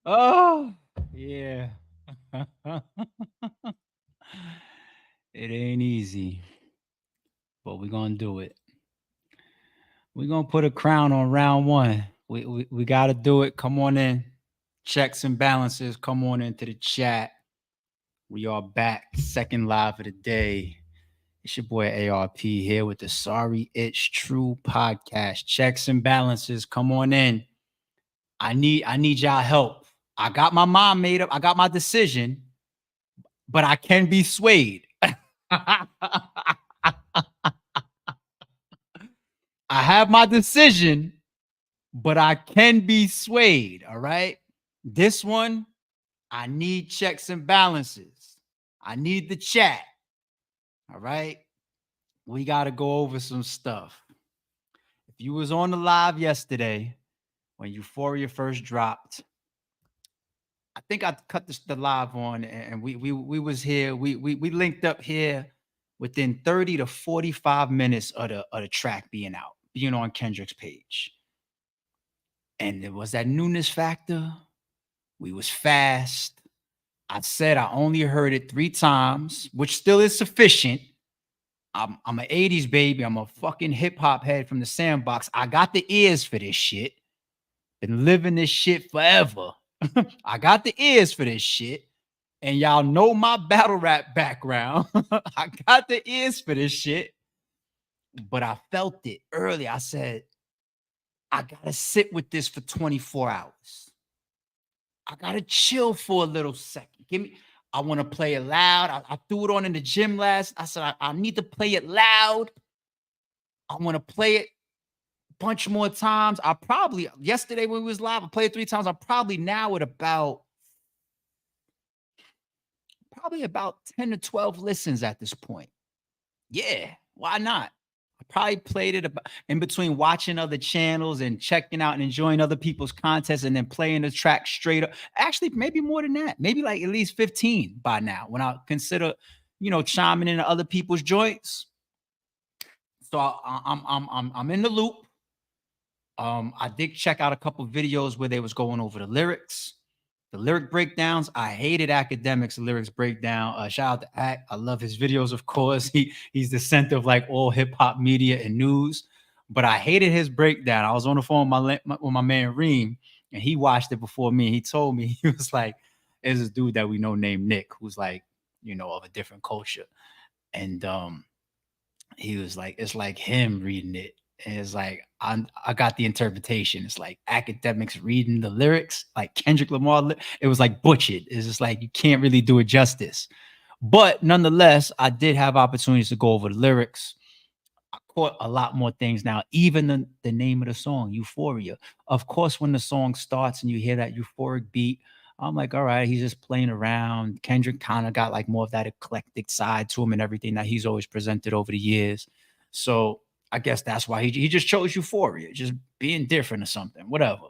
Oh, yeah. It ain't easy, but we're gonna do it. We're gonna put a crown on round one. We gotta do it. Come on in. Checks and balances. Come on into the chat. We are back. Second live of the day. It's your boy ARP here with the Sorry It's True podcast. Checks and balances. Come on in. I need y'all help. I got my mind made up. I got my decision, but I can be swayed. I have my decision, but I can be swayed. All right. This one, I need checks and balances. I need the chat. All right. We got to go over some stuff. If you was on the live yesterday when Euphoria first dropped, I think I cut the live on, and we was here. We linked up here within 30 to 45 minutes of the track being on Kendrick's page. And there was that newness factor. We was fast. I said I only heard it 3 times, which still is sufficient. I'm an 80s baby. I'm a fucking hip hop head from the sandbox. I got the ears for this shit. Been living this shit forever. I got the ears for this shit. And y'all know my battle rap background. I got the ears for this shit. But I felt it early. I said, I gotta sit with this for 24 hours. I gotta chill for a little second. I want to play it loud. I threw it on in the gym last. I said, I need to play it loud. I want to play it a bunch more times. I probably, yesterday when we was live, I played it 3 times. I'm probably now at about 10 to 12 listens at this point. Yeah, why not? I probably played it in between watching other channels and checking out and enjoying other people's contests and then playing the track straight up. Actually, maybe more than that. Maybe like at least 15 by now when I consider, chiming into other people's joints. So I'm in the loop. I did check out a couple videos where they was going over the lyrics. The lyric breakdowns, I hated Academics lyrics breakdown. Shout out to Ack. I love his videos, of course. He's the center of like all hip hop media and news. But I hated his breakdown. I was on the phone with my man Reem, and he watched it before me. He told me, he was like, there's this dude that we know named Nick, who's like, of a different culture. And he was like, it's like him reading it. And it's like I got the interpretation. It's like Academics reading the lyrics, like Kendrick Lamar. It was like butchered. It's just like you can't really do it justice. But nonetheless, I did have opportunities to go over the lyrics. I caught a lot more things now, even the name of the song, Euphoria. Of course, when the song starts and you hear that euphoric beat, I'm like, all right, he's just playing around. Kendrick kind of got like more of that eclectic side to him and everything that he's always presented over the years. So I guess that's why he just chose Euphoria, just being different or something, whatever.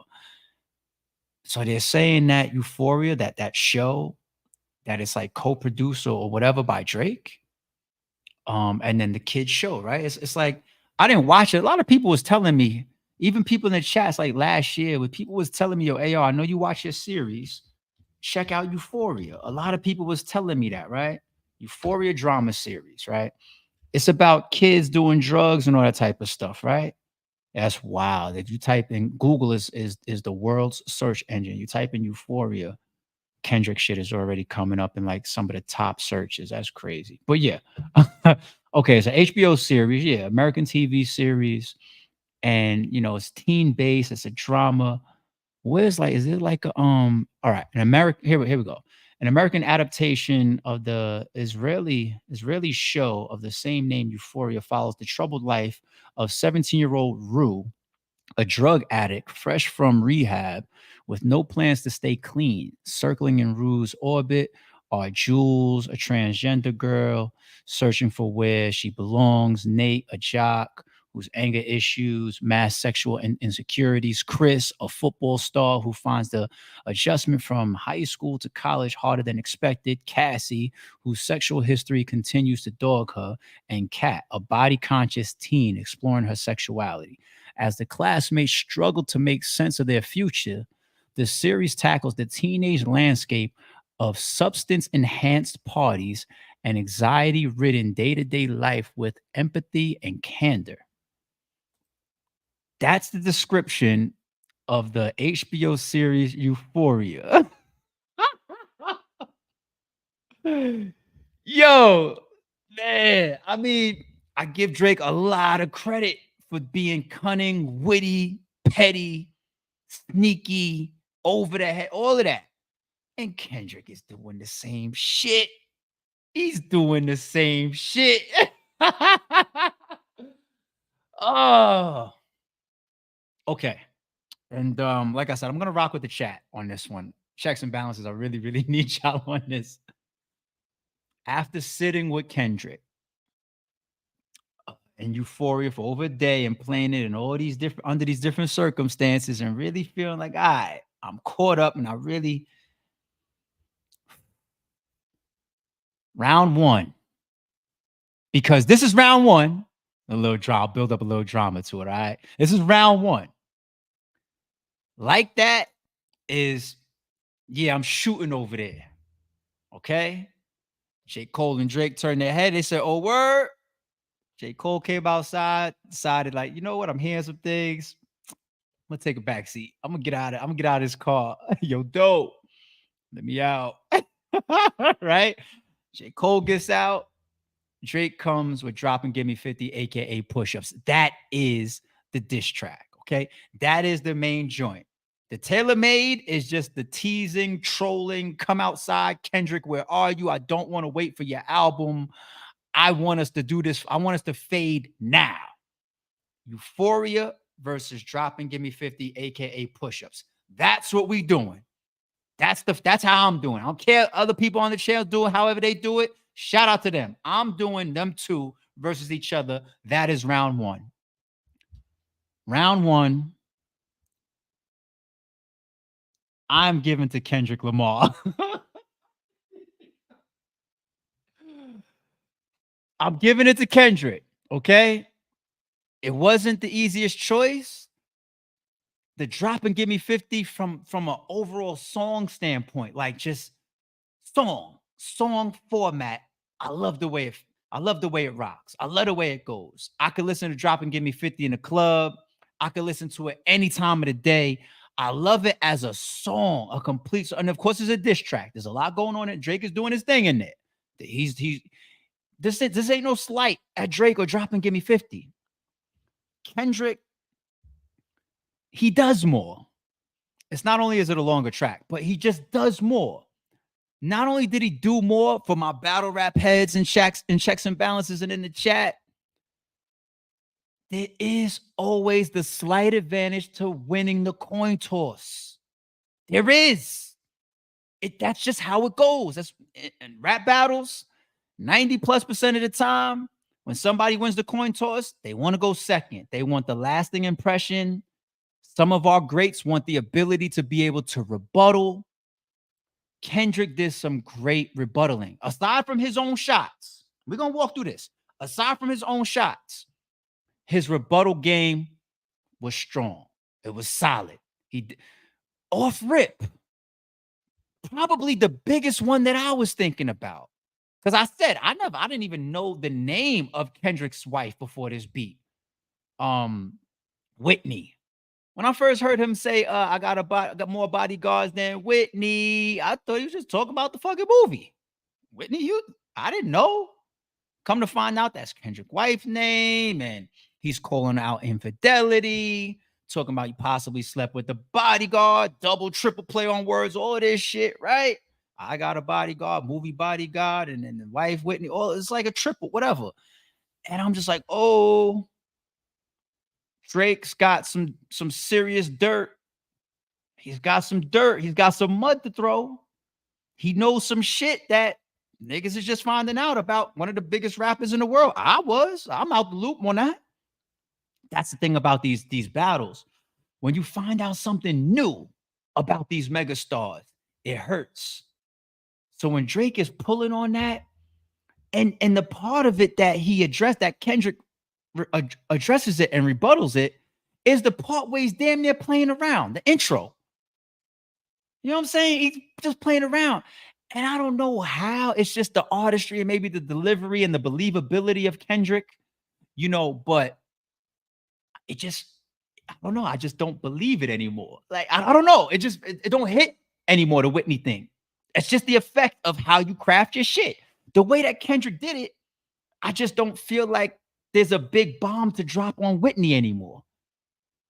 So they're saying that Euphoria, that show, that it's like co-produced or whatever by Drake. And then the kids show, right? It's like I didn't watch it. A lot of people was telling me, even people in the chats like last year, when people was telling me, yo, AR, I know you watch your series. Check out Euphoria. A lot of people was telling me that, right? Euphoria drama series, right? It's about kids doing drugs and all that type of stuff, right? That's wild. If you type in Google is the world's search engine. You type in Euphoria, Kendrick shit is already coming up in like some of the top searches. That's crazy. But yeah. Okay, it's an HBO series, yeah, American TV series. And it's teen based, it's a drama. Where's like, is it like a all right, an American here we go. An American adaptation of the Israeli show of the same name, Euphoria, follows the troubled life of 17-year-old Rue, a drug addict fresh from rehab with no plans to stay clean. Circling in Rue's orbit are Jules, a transgender girl searching for where she belongs, Nate, a jock whose anger issues, mass sexual insecurities, Chris, a football star who finds the adjustment from high school to college harder than expected, Cassie, whose sexual history continues to dog her, and Kat, a body conscious teen exploring her sexuality. As the classmates struggle to make sense of their future, the series tackles the teenage landscape of substance enhanced parties and anxiety ridden day to day life with empathy and candor. That's the description of the HBO series Euphoria. Yo, man. I mean, I give Drake a lot of credit for being cunning, witty, petty, sneaky, over the head, all of that. And Kendrick is doing the same shit. He's doing the same shit. Oh, okay. And like I said, I'm gonna rock with the chat on this one. Checks and balances. I really, really need y'all on this. After sitting with Kendrick and Euphoria for over a day and playing it in all these different under these different circumstances and really feeling like, all right, I'm caught up and I really round one. Because this is round one. A little drama, build up a little drama to it. All right. This is round one. Like that is, yeah, I'm shooting over there. Okay. J. Cole and Drake turned their head. They said, oh, word. J. Cole came outside, decided, like, you know what? I'm hearing some things. I'm gonna take a back seat. I'm gonna get out of this car. Yo, dope. Let me out. Right? J. Cole gets out. Drake comes with Drop and Give Me 50, aka Pushups. That is the diss track. Okay. That is the main joint. The Tailor Made is just the teasing, trolling, come outside, Kendrick, where are you? I don't want to wait for your album. I want us to do this. I want us to fade now. Euphoria versus Drop and Give Me 50, aka Pushups. That's what we doing. That's how I'm doing. I don't care other people on the channel do it however they do it. Shout out to them. I'm doing them two versus each other. That is round one. Round one, I'm giving to Kendrick Lamar. I'm giving it to Kendrick. Okay. It wasn't the easiest choice. The Drop and Give Me 50 from an overall song standpoint, like just song format. I love the way it rocks. I love the way it goes. I could listen to Drop and Give Me 50 in the club. I could listen to it any time of the day. I love it as a song, a complete. And of course, it's a diss track. There's a lot going on. Drake is doing his thing in there. This ain't no slight at Drake or Drop and Give Me 50. Kendrick, he does more. It's not only is it a longer track, but he just does more. Not only did he do more for my battle rap heads and checks and balances and in the chat, there is always the slight advantage to winning the coin toss. There is. That's just how it goes. That's in rap battles, 90+% of the time, when somebody wins the coin toss, they want to go second. They want the lasting impression. Some of our greats want the ability to be able to rebuttal. Kendrick did some great rebuttaling. Aside from his own shots, we're going to walk through this. Aside from his own shots, his rebuttal game was strong. It was solid. Off rip, probably the biggest one that I was thinking about. Because I said, I didn't even know the name of Kendrick's wife before this beat. Whitney. When I first heard him say, I got more bodyguards than Whitney, I thought he was just talking about the fucking movie. Whitney, I didn't know. Come to find out, that's Kendrick's wife's name, and he's calling out infidelity, talking about you possibly slept with the bodyguard, double, triple play on words, all of this shit, right? I got a bodyguard, movie bodyguard, and then the wife Whitney. Oh, it's like a triple, whatever. And I'm just like, oh, Drake's got some serious dirt. He's got some dirt. He's got some mud to throw. He knows some shit that niggas is just finding out about one of the biggest rappers in the world. I'm out the loop on that. That's the thing about these battles. When you find out something new about these megastars, it hurts. So when Drake is pulling on that, and the part of it that he addressed, that Kendrick addresses it and rebuttals it, is the part where he's damn near playing around, the intro. You know what I'm saying? He's just playing around. And I don't know how. It's just the artistry and maybe the delivery and the believability of Kendrick, but it just, I don't know. I just don't believe it anymore. Like, I don't know. It don't hit anymore, the Whitney thing. It's just the effect of how you craft your shit. The way that Kendrick did it, I just don't feel like there's a big bomb to drop on Whitney anymore.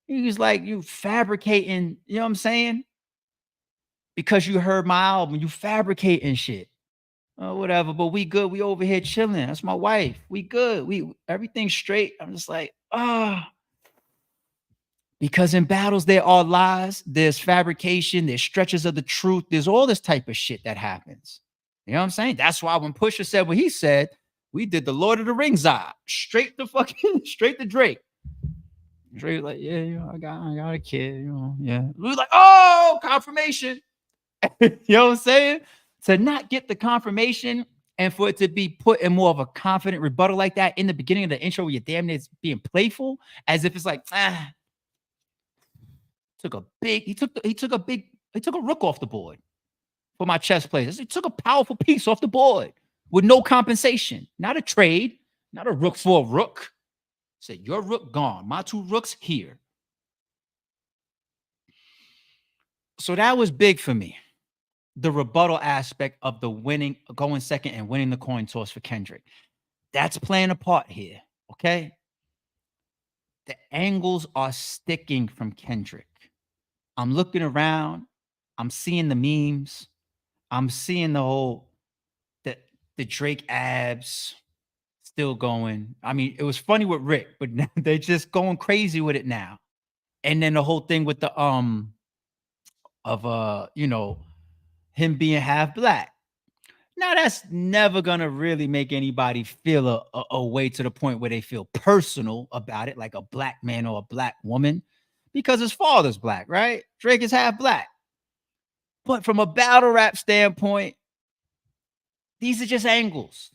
He's like, you fabricating, you know what I'm saying? Because you heard my album, you fabricating shit. Oh, whatever, but we good. We over here chilling. That's my wife. We good. We everything's straight. I'm just like, because in battles there are lies, there's fabrication, there's stretches of the truth, there's all this type of shit that happens. You know what I'm saying? That's why when Pusha said what he said, we did the Lord of the Rings eye, straight to fucking straight to Drake. Drake like, yeah, I got a kid, yeah. We was like, oh, confirmation. You know what I'm saying? To not get the confirmation and for it to be put in more of a confident rebuttal like that in the beginning of the intro where you're damn near being playful, as if it's like, he took a rook off the board for my chess players. He took a powerful piece off the board with no compensation, not a trade, not a rook for a rook. Said, your rook gone, my two rooks here. So that was big for me. The rebuttal aspect of the winning, going second and winning the coin toss for Kendrick. That's playing a part here. Okay. The angles are sticking from Kendrick. I'm looking around. I'm seeing the memes. I'm seeing the Drake abs still going. I mean, it was funny with Rick, but now they're just going crazy with it now. And then the whole thing with the him being half black. Now that's never gonna really make anybody feel a way to the point where they feel personal about it, like a black man or a black woman, because his father's black, right? Drake is half black. But from a battle rap standpoint, these are just angles.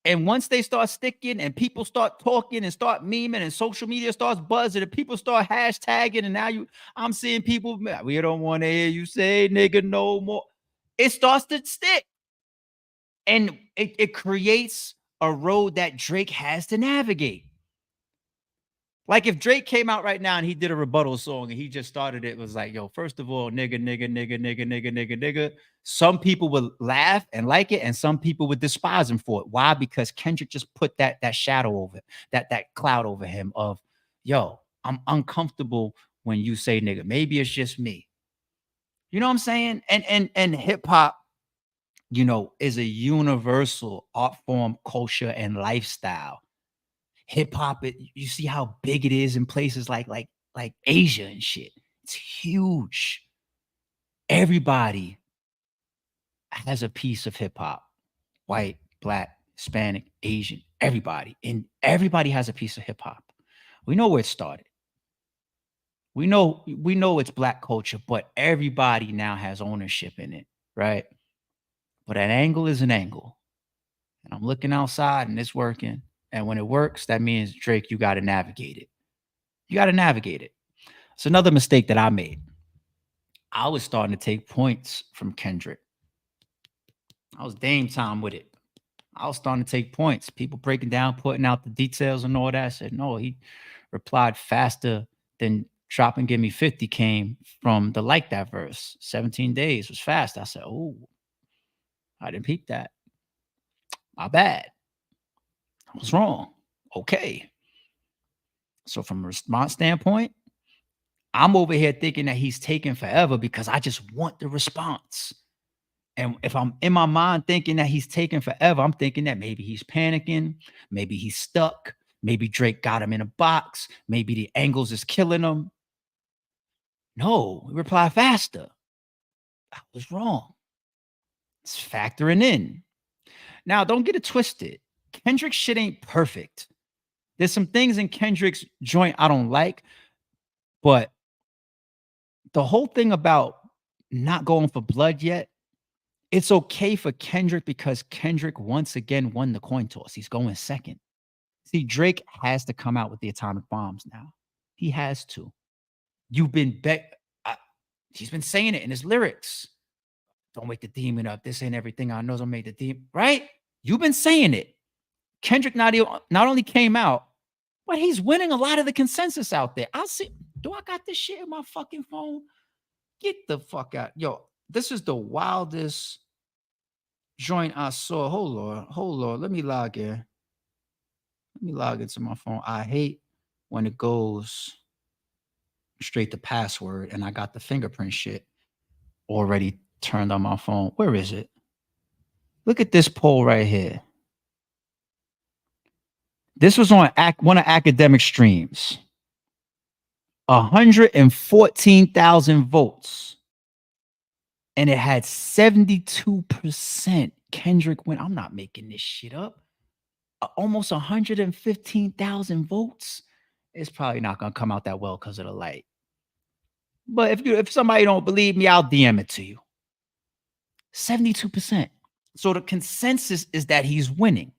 And once they start sticking and people start talking and start memeing and social media starts buzzing and people start hashtagging, and now I'm seeing people, we don't want to hear you say nigga no more. It starts to stick. And it creates a road that Drake has to navigate. Like if Drake came out right now and he did a rebuttal song and he just started it was like, yo, first of all, nigga, nigga, nigga, nigga, nigga, nigga, nigga. Some people would laugh and like it, and some people would despise him for it. Why? Because Kendrick just put that shadow over it, that cloud over him of, yo, I'm uncomfortable when you say nigga. Maybe it's just me. You know what I'm saying? And hip hop, is a universal art form, culture, and lifestyle. Hip hop, you see how big it is in places like Asia and shit. It's huge. Everybody has a piece of hip hop. White, black, Hispanic, Asian, everybody. And everybody has a piece of hip hop. We know where it started. We know it's black culture, but everybody now has ownership in it, right? But an angle is an angle. And I'm looking outside and it's working. And when it works, that means Drake, you got to navigate it. You got to navigate it. It's another mistake that I made. I was starting to take points from Kendrick. I was Dame time with it. I was starting to take points. People breaking down, putting out the details and all that. I said, no, he replied faster than Drop and Give Me 50 came from the Like That verse. 17 days was fast. I said, oh, I didn't peep that. My bad. I was wrong. Okay. So from a response standpoint, I'm over here thinking that he's taking forever because I just want the response. And if I'm in my mind thinking that he's taking forever, I'm thinking that maybe he's panicking, maybe he's stuck, maybe Drake got him in a box, maybe the angles is killing him. No, reply faster. I was wrong. It's factoring in. Now, don't get it twisted. Kendrick's shit ain't perfect. There's some things in Kendrick's joint I don't like, but the whole thing about not going for blood yet, it's okay for Kendrick because Kendrick once again won the coin toss. He's going second. See, Drake has to come out with the atomic bombs now. He has to. You've been he's been saying it in his lyrics. Don't wake the demon up. This ain't everything I know. Don't make the demon, right? You've been saying it. Kendrick not only came out, but he's winning a lot of the consensus out there. I see. Do I got this shit in my fucking phone? Get the fuck out. Yo, this is the wildest joint I saw. Hold on. Hold on. Let me log in. Let me log into my phone. I hate when it goes straight to password and I got the fingerprint shit already turned on my phone. Where is it? Look at this poll right here. This was on one of academic streams. 114,000 votes. And it had 72% Kendrick win. I'm not making this shit up. Almost 115,000 votes. It's probably not gonna come out that well because of the light. But if somebody don't believe me, I'll DM it to you. 72%. So the consensus is that he's winning.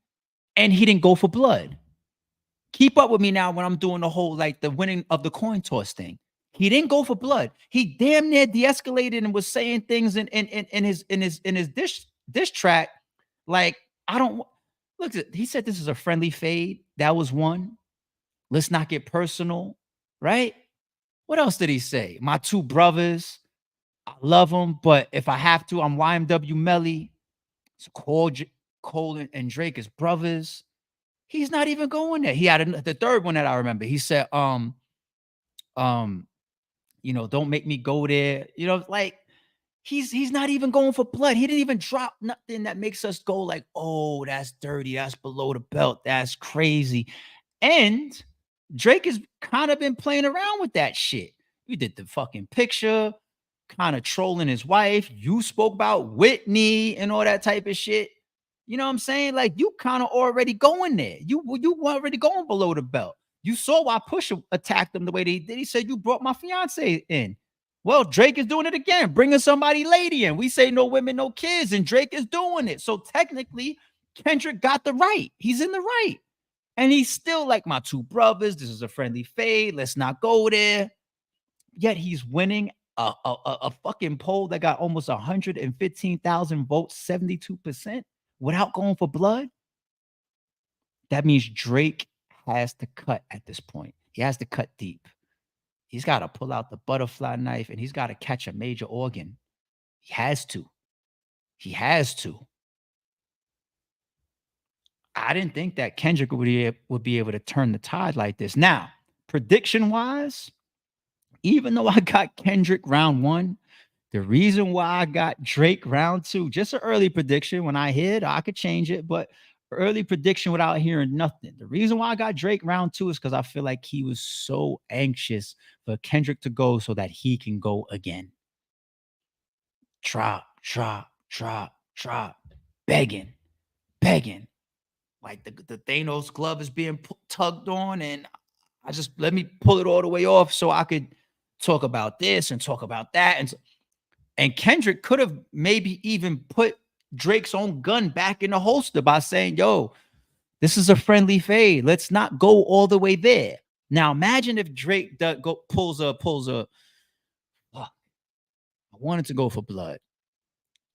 And he didn't go for blood. Keep up with me now when I'm doing the whole like the winning of the coin toss thing. He didn't go for blood. He damn near de-escalated and was saying things in his dish track. Like, I don't look. He said this is a friendly fade. That was one. Let's not get personal, right? What else did he say? My two brothers, I love them, but if I have to, I'm YMW Melly. So Cole and Drake is brothers. He's not even going there. He had the third one that I remember. He said, don't make me go there. Like he's not even going for blood. He didn't even drop nothing that makes us go like, oh, that's dirty. That's below the belt. That's crazy. And Drake has kind of been playing around with that shit. You did the fucking picture, kind of trolling his wife. You spoke about Whitney and all that type of shit. You know what I'm saying? Like you kind of already going there. You already going below the belt. You saw why Pusha attacked him the way they did. He said, you brought my fiance in. Well, Drake is doing it again, bringing somebody lady in. We say no women, no kids, and Drake is doing it. So technically, Kendrick got the right. He's in the right. And he's still like, my two brothers, this is a friendly fade. Let's not go there. Yet he's winning a fucking poll that got almost 115,000 votes, 72%, without going for blood. That means Drake has to cut at this point. He has to cut deep. He's got to pull out the butterfly knife and he's got to catch a major organ. He has to. He has to. I didn't think that Kendrick would be able to turn the tide like this. Now, prediction-wise, even though I got Kendrick round one, the reason why I got Drake round two, just an early prediction. When I hit, I could change it, but early prediction without hearing nothing. The reason why I got Drake round two is because I feel like he was so anxious for Kendrick to go so that he can go again. Drop, begging. Like the Thanos glove is being tugged on, and I just let me pull it all the way off so I could talk about this and talk about that. And Kendrick could have maybe even put Drake's own gun back in the holster by saying, yo, this is a friendly fade. Let's not go all the way there. Now imagine if Drake pulls a I wanted to go for blood.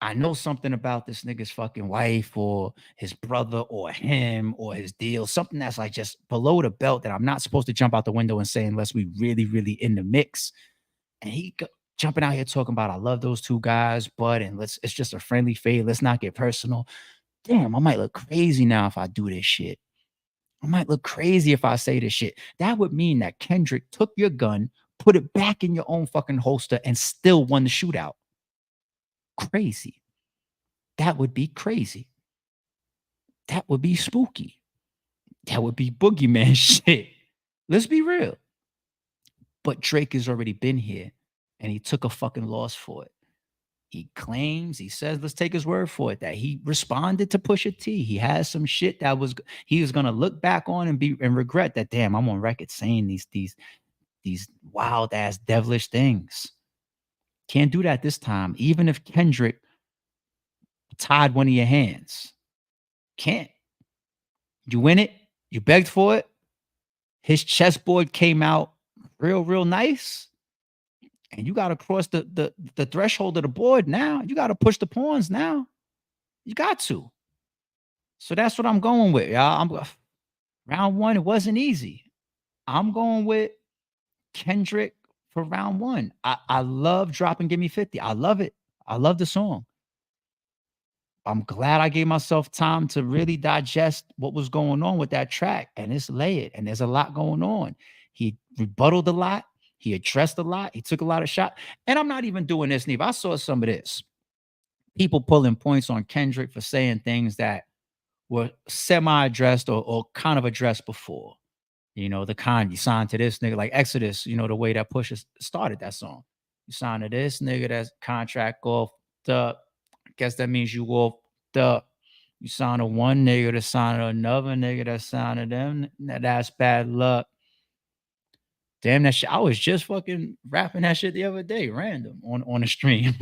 I know something about this nigga's fucking wife or his brother or him or his deal, something that's like just below the belt that I'm not supposed to jump out the window and say unless we really, really in the mix. And he jumping out here talking about I love those two guys, but it's just a friendly fade. Let's not get personal. Damn, I might look crazy now if I do this shit. I might look crazy if I say this shit. That would mean that Kendrick took your gun, put it back in your own fucking holster, and still won the shootout. Crazy. That would be crazy. That would be spooky. That would be boogeyman shit. Let's be real. But Drake has already been here and he took a fucking loss for it. He claims, he says, let's take his word for it, that he responded to Pusha T. He has some shit that he was gonna look back on and regret that. Damn, I'm on record saying these wild ass devilish things. Can't do that this time, even if Kendrick tied one of your hands. Can't. You win it. You begged for it. His chessboard came out real nice, and you got to cross the threshold of the board now. You got to push the pawns now. You got to. So that's what I'm going with, y'all. Round one. It wasn't easy. I'm going with Kendrick for round one. I love Drop and Give Me 50. I love it. I love the song. I'm glad I gave myself time to really digest what was going on with that track. And it's layered and there's a lot going on. He rebutted a lot. He addressed a lot. He took a lot of shots. And I'm not even doing this, Neve. I saw some of this. People pulling points on Kendrick for saying things that were semi-addressed or kind of addressed before. You know, the kind you signed to this nigga, like Exodus, you know, the way that Pusha started that song. You signed to this nigga, that's contract off the, I guess that means you off the, you signed to one nigga to sign to another nigga that signed to them. That's bad luck. Damn that shit. I was just fucking rapping that shit the other day, random on the stream.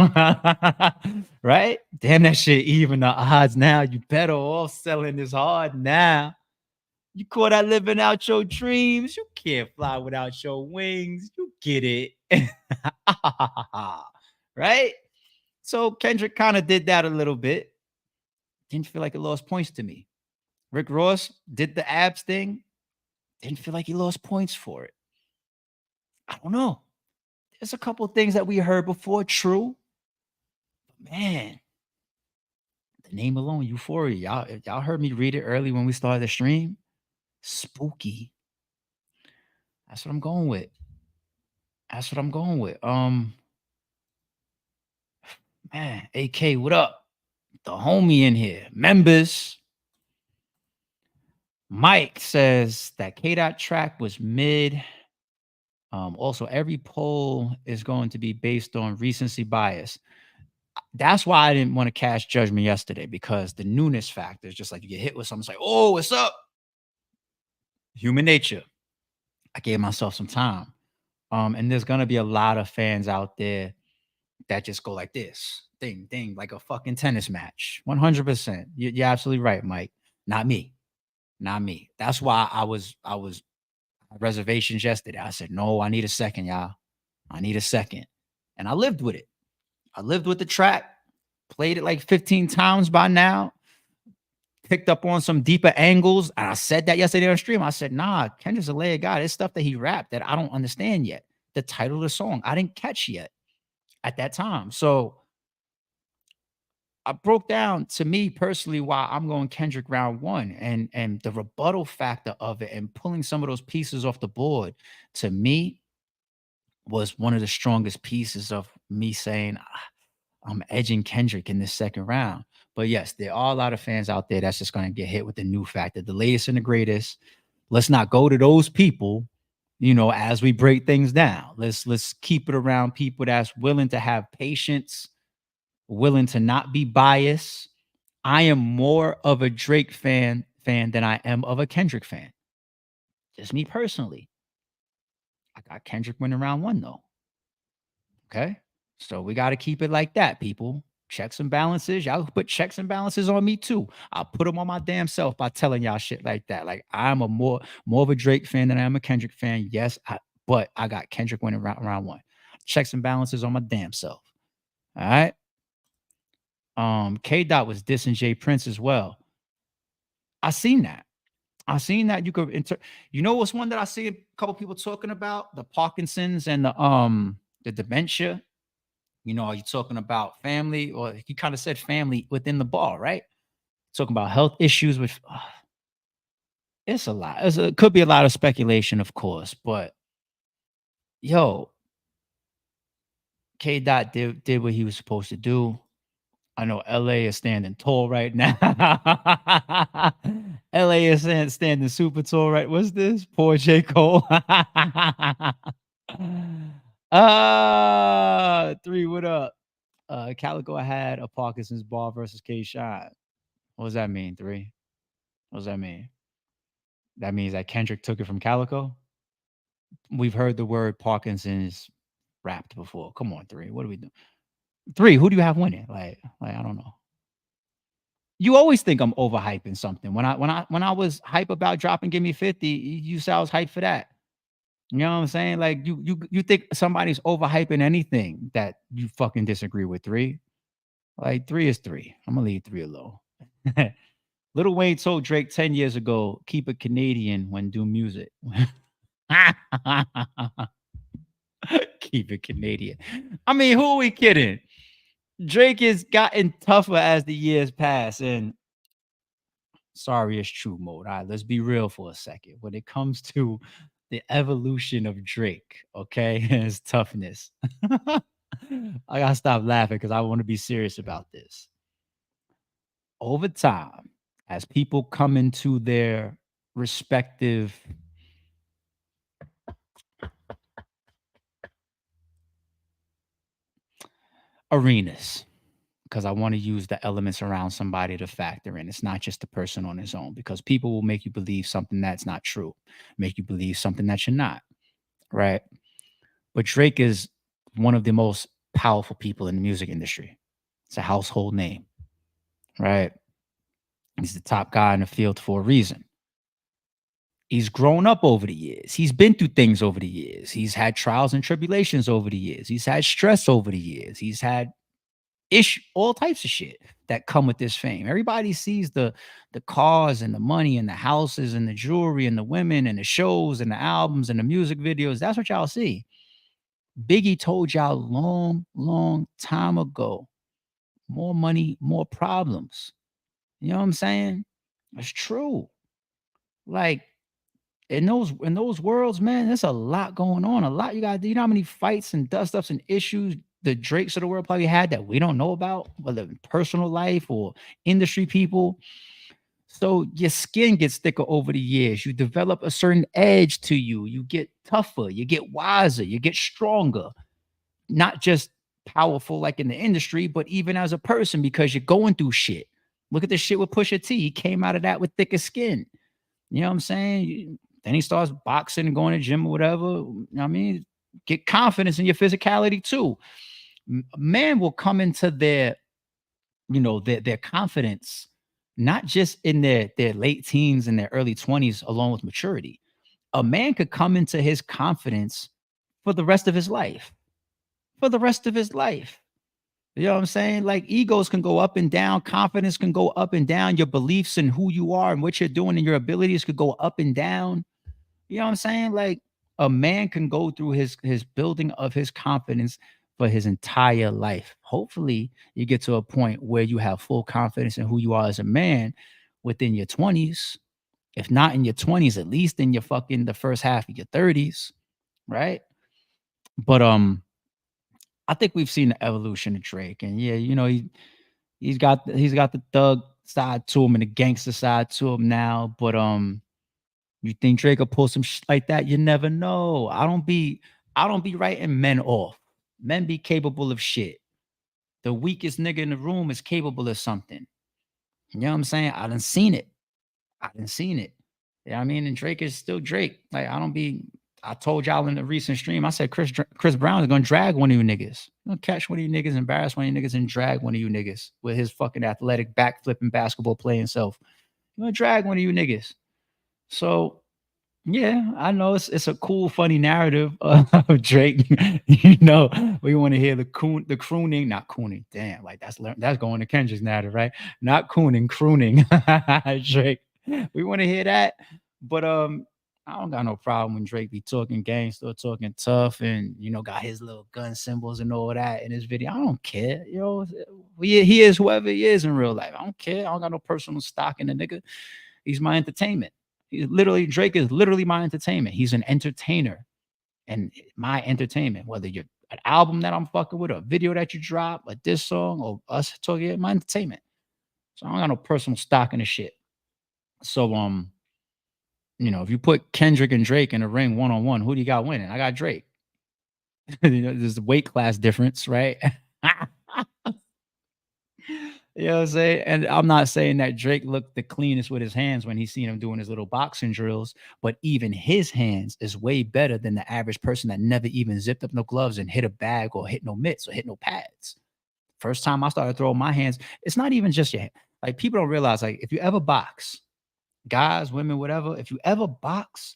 Right? Damn that shit, even the odds now. You better off selling this hard now. You caught out living out your dreams. You can't fly without your wings. You get it. Right? So Kendrick kind of did that a little bit. Didn't feel like it lost points to me. Rick Ross did the abs thing. Didn't feel like he lost points for it. I don't know. There's a couple things that we heard before, true. But man, the name alone, Euphoria. Y'all heard me read it early when we started the stream. Spooky. That's what I'm going with. That's what I'm going with. Man, AK, what up? The homie in here. Members. Mike says that K Dot track was mid. Also, every poll is going to be based on recency bias. That's why I didn't want to cast judgment yesterday, because the newness factor is just like you get hit with something, it's like, oh, what's up? Human nature. I gave myself some time. And there's gonna be a lot of fans out there that just go like this, ding, ding, like a fucking tennis match. 100%. You're absolutely right, Mike. Not me. Not me. That's why I was reservations yesterday. I said, no, I need a second, y'all. I need a second. And I lived with it. I lived with the track, played it like 15 times by now, picked up on some deeper angles. And I said that yesterday on stream. I said, nah, Kendrick's a layered guy. There's stuff that he rapped that I don't understand yet. The title of the song, I didn't catch yet at that time. So I broke down, to me personally, why I'm going Kendrick round one, and the rebuttal factor of it and pulling some of those pieces off the board, to me, was one of the strongest pieces of me saying, I'm edging Kendrick in this second round. But yes, there are a lot of fans out there that's just going to get hit with the new factor, the latest and the greatest. Let's not go to those people, you know, as we break things down. Let's keep it around people that's willing to have patience, willing to not be biased. I am more of a Drake fan than I am of a Kendrick fan. Just me personally. I got Kendrick winning round one though. Okay. So we got to keep it like that, people. Checks and balances. Y'all put checks and balances on me too. I'll put them on my damn self by telling y'all shit like that. Like I'm a more of a Drake fan than I am a Kendrick fan. Yes, but I got Kendrick winning round one. Checks and balances on my damn self. All right. K Dot was dissing Jay Prince as well. I seen that. I seen that. You could you know what's one that I see a couple people talking about? The Parkinson's and the dementia. You know, are you talking about family, or you kind of said family within the bar, right? Talking about health issues with it's a lot. It could be a lot of speculation, of course, but yo, K Dot did what he was supposed to do. I know LA is standing tall right now. LA is standing super tall, right? What's this? Poor J. Cole. Three, what up? Calico had a Parkinson's bar versus K Shine. What does that mean? Three. What does that mean? That means that Kendrick took it from Calico. We've heard the word Parkinson's rapped before. Come on, three. What do we do? Three. Who do you have winning? Like I don't know. You always think I'm overhyping something. When I was hype about dropping Give Me 50, you said I was hyped for that. You know what I'm saying? Like you think somebody's overhyping anything that you fucking disagree with three? Like three is three. I'm gonna leave three alone. Little Wayne told Drake 10 years ago, keep it Canadian when do music. Keep it Canadian. I mean, who are we kidding? Drake has gotten tougher as the years pass. And sorry, it's true mode. All right, let's be real for a second. When it comes to the evolution of Drake, okay, and his toughness, I gotta stop laughing because I want to be serious about this. Over time, as people come into their respective arenas, because I want to use the elements around somebody to factor in. It's not just the person on his own, because people will make you believe something that's not true, make you believe something that you're not, right? But Drake is one of the most powerful people in the music industry. It's a household name, right? He's the top guy in the field for a reason. He's grown up over the years. He's been through things over the years. He's had trials and tribulations over the years. He's had stress over the years. He's had all types of shit that come with this fame. Everybody sees the cars and the money and the houses and the jewelry and the women and the shows and the albums and the music videos. That's what y'all see. Biggie told y'all long time ago, more money, more problems. You know what I'm saying? That's true. Like in those worlds, man, there's a lot going on. A lot you got to do. You know how many fights and dust ups and issues the Drakes of the world probably had that we don't know about, whether in personal life or industry people. So your skin gets thicker over the years. You develop a certain edge to you. You get tougher. You get wiser. You get stronger. Not just powerful like in the industry, but even as a person because you're going through shit. Look at the shit with Pusha T. He came out of that with thicker skin. You know what I'm saying? Then he starts boxing and going to gym or whatever. You know what I mean? Get confidence in your physicality too. Man will come into their confidence, not just in their late teens and their early 20s, along with maturity. A man could come into his confidence for the rest of his life. For the rest of his life. You know what I'm saying? Like egos can go up and down, confidence can go up and down, your beliefs and who you are and what you're doing and your abilities could go up and down. You know what I'm saying? Like a man can go through his building of his confidence for his entire life. Hopefully, you get to a point where you have full confidence in who you are as a man within your 20s. If not in your 20s, at least in your fucking the first half of your 30s, right? But I think we've seen the evolution of Drake, and yeah, he's got the thug side to him and the gangster side to him now. But you think Drake will pull some shit like that? You never know. I don't be writing men off. Men be capable of shit. The weakest nigga in the room is capable of something. You know what I'm saying? I done seen it. I done seen it. Yeah, I mean, and Drake is still Drake. Like I don't be. I told y'all in the recent stream. I said Chris Brown is gonna drag one of you niggas. Gonna catch one of you niggas, embarrass one of you niggas, and drag one of you niggas with his fucking athletic backflipping basketball playing self. You gonna drag one of you niggas. So yeah, I know it's a cool, funny narrative of Drake. We want to hear the crooning, not cooning. Damn, like that's going to Kendrick's narrative, right? Not cooning, crooning. Drake. We want to hear that, but I don't got no problem when Drake be talking gangster, talking tough, and got his little gun symbols and all that in his video. I don't care, he is whoever he is in real life. I don't care. I don't got no personal stock in the nigga. He's my entertainment. Drake is literally my entertainment. He's an entertainer and my entertainment, whether you're an album that I'm fucking with, or a video that you drop, a diss song, or us talking, my entertainment. So I don't got no personal stock in the shit. So if you put Kendrick and Drake in a ring one on one, who do you got winning? I got Drake. There's a weight class difference, right? You know what I'm saying? And I'm not saying that Drake looked the cleanest with his hands when he's seen him doing his little boxing drills, but even his hands is way better than the average person that never even zipped up no gloves and hit a bag or hit no mitts or hit no pads. First time I started throwing my hands, it's not even just your hand. Like people don't realize, like if you ever box, guys, women, whatever, if you ever box,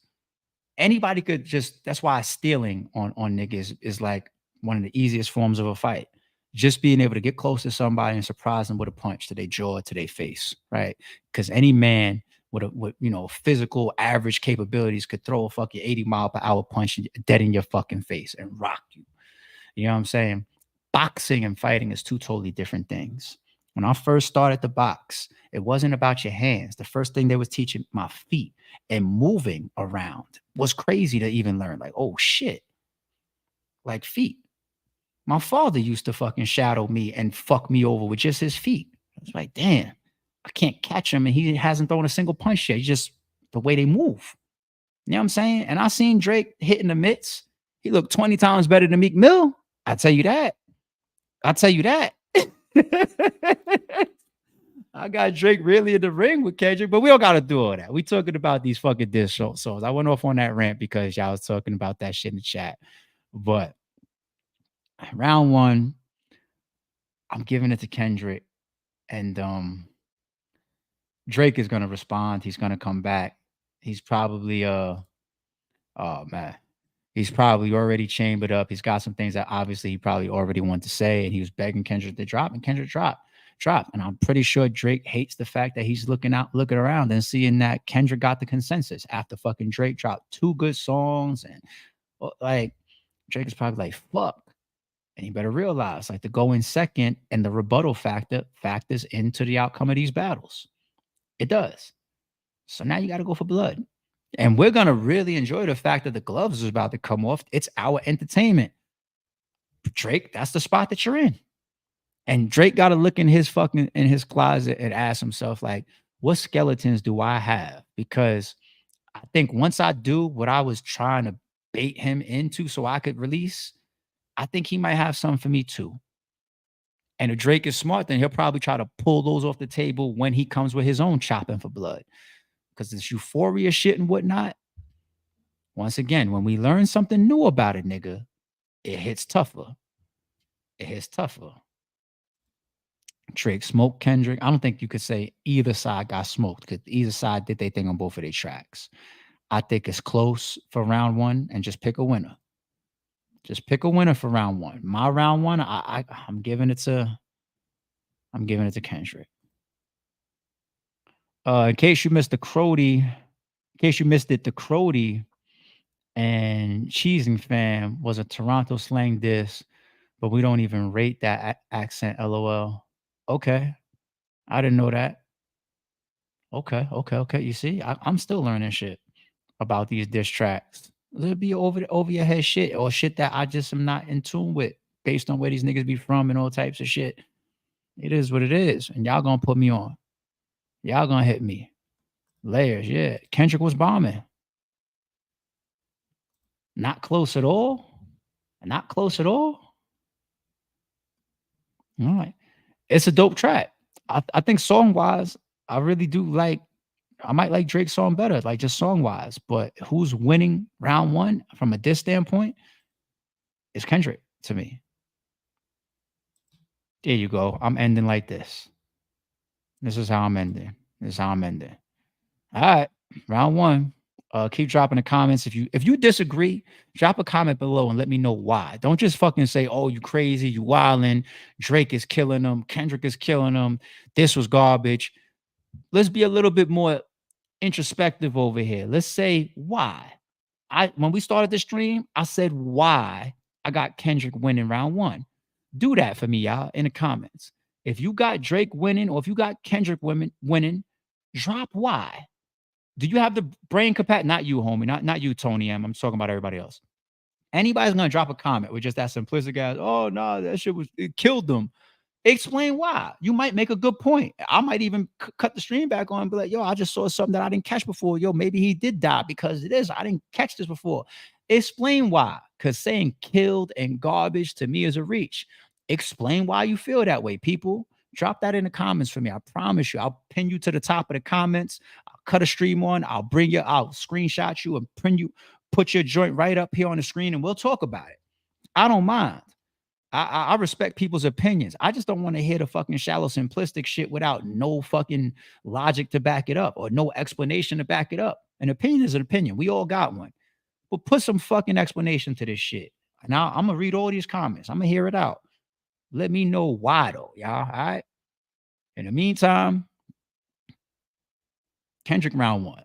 Anybody could just, that's why stealing on niggas is like one of the easiest forms of a fight. Just being able to get close to somebody and surprise them with a punch to their jaw, to their face, right? Because any man with physical average capabilities could throw a fucking 80-mile-per-hour punch dead in your fucking face and rock you. You know what I'm saying? Boxing and fighting is two totally different things. When I first started to box, it wasn't about your hands. The first thing they was teaching my feet, and moving around was crazy to even learn. Like, oh shit, like feet. My father used to fucking shadow me and fuck me over with just his feet. I was like, damn, I can't catch him, and he hasn't thrown a single punch yet. He's just the way they move. You know what I'm saying? And I seen Drake hitting the mitts. He looked 20 times better than Meek Mill. I tell you that. I tell you that. I got Drake really in the ring with Kendrick, but we don't got to do all that. We talking about these fucking diss songs. I went off on that rant because y'all was talking about that shit in the chat. But round one, I'm giving it to Kendrick, and Drake is gonna respond. He's gonna come back. He's probably oh man, he's probably already chambered up. He's got some things that obviously he probably already wanted to say, and he was begging Kendrick to drop, and Kendrick dropped. And I'm pretty sure Drake hates the fact that he's looking around and seeing that Kendrick got the consensus after fucking Drake dropped two good songs, and like Drake is probably like, fuck. And you better realize, like, the go in second and the rebuttal factors into the outcome of these battles. It does. So now you got to go for blood. And we're going to really enjoy the fact that the gloves is about to come off. It's our entertainment. Drake, that's the spot that you're in. And Drake got to look in his closet and ask himself, like, what skeletons do I have? Because I think once I do what I was trying to bait him into so I could release, I think he might have something for me too. And if Drake is smart, then he'll probably try to pull those off the table when he comes with his own chopping for blood. Because this euphoria shit and whatnot, once again, when we learn something new about a nigga, it hits tougher. It hits tougher. Drake smoked Kendrick. I don't think you could say either side got smoked because either side did their thing on both of their tracks. I think it's close for round one, and just pick a winner. Just pick a winner for round one. My round one, I'm giving it to Kendrick. In case you missed the Crody, the Crody and Cheesing Fam was a Toronto slang diss, but we don't even rate that accent. LOL. Okay, I didn't know that. Okay. You see, I'm still learning shit about these diss tracks. It'll be over your head shit, or shit that I just am not in tune with based on where these niggas be from and all types of shit. It is what it is. And y'all gonna put me on. Y'all gonna hit me. Layers, yeah. Kendrick was bombing. Not close at all. Not close at all. All right. It's a dope track. I think song-wise, I really do like, I might like Drake's song better, like just song-wise. But who's winning round one from a diss standpoint is Kendrick to me. There you go. I'm ending like this. This is how I'm ending. All right. Round one. Keep dropping the comments. If you disagree, drop a comment below and let me know why. Don't just fucking say, oh, you crazy, you wildin', Drake is killing them, Kendrick is killing them, this was garbage. Let's be a little bit more introspective over here. Let's say why. When we started the stream, I said why I got Kendrick winning round one. Do that for me, y'all, in the comments. If you got Drake winning or if you got Kendrick winning, drop why. Do you have the brain capacity? Not you, homie. Not you, Tony M. I'm talking about everybody else. Anybody's gonna drop a comment with just that simplistic as, oh no, that shit it killed them. Explain why. You might make a good point. I might even cut the stream back on and be like, yo, I just saw something that I didn't catch before. Yo, maybe he did die because it is. I didn't catch this before. Explain why. Because saying killed and garbage to me is a reach. Explain why you feel that way, people. Drop that in the comments for me. I promise you. I'll pin you to the top of the comments. I'll cut a stream on. I'll screenshot you and put your joint right up here on the screen and we'll talk about it. I don't mind. I respect people's opinions. I just don't want to hear the fucking shallow, simplistic shit without no fucking logic to back it up or no explanation to back it up. An opinion is an opinion. We all got one. but put some fucking explanation to this shit. Now I'm gonna read all these comments. I'm gonna hear it out. Let me know why though, y'all. All right. In the meantime, Kendrick round one.